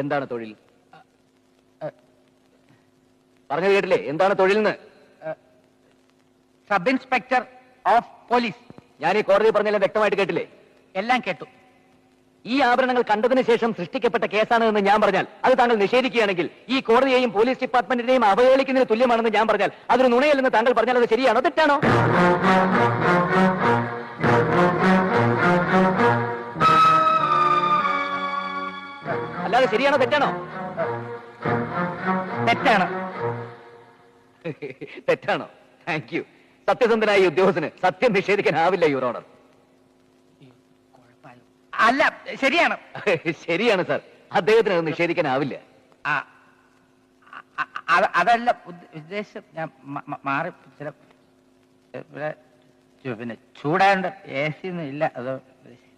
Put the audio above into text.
എന്താണ് തൊഴിൽ? പറഞ്ഞത് കേട്ടില്ലേ? എന്താണ് തൊഴിൽ എന്ന്? Sub inspector of police. ഞാൻ ഈ കോടതി പറഞ്ഞെല്ലാം വ്യക്തമായിട്ട് കേട്ടില്ലേ? എല്ലാം കേട്ടു. ഈ ആഭരണങ്ങൾ കണ്ടതിന് ശേഷം സൃഷ്ടിക്കപ്പെട്ട കേസാണ് എന്ന് ഞാൻ പറഞ്ഞാൽ അത് താങ്കൾ നിഷേധിക്കുകയാണെങ്കിൽ ഈ കോടതിയെയും പോലീസ് ഡിപ്പാർട്ട്മെന്റിനെയും അവഹേളിക്കുന്നതിന് തുല്യമാണെന്ന് ഞാൻ പറഞ്ഞാൽ അതൊരു നുണയല്ലെന്ന് താങ്കൾ പറഞ്ഞാൽ അത് ശരിയാണോ തെറ്റാണോ? അല്ലാതെ ശരിയാണോ തെറ്റാണോ? തെറ്റാണ്. തെറ്റാണോ? Thank you. സത്യസന്ധനായ ഉദ്യോഗസ്ഥന് സത്യം നിഷേധിക്കാനാവില്ല യുവർ ഓണർ. അല്ല, ശരിയാണ്. ശരിയാണ് സാർ, അദ്ദേഹത്തിന് അത് നിഷേധിക്കാനാവില്ല. അതല്ല ഉദ്ദേശം. ഞാൻ മാറി ചില പിന്നെ ചൂടാണ്ട് AC ഒന്നും ഇല്ല. അത്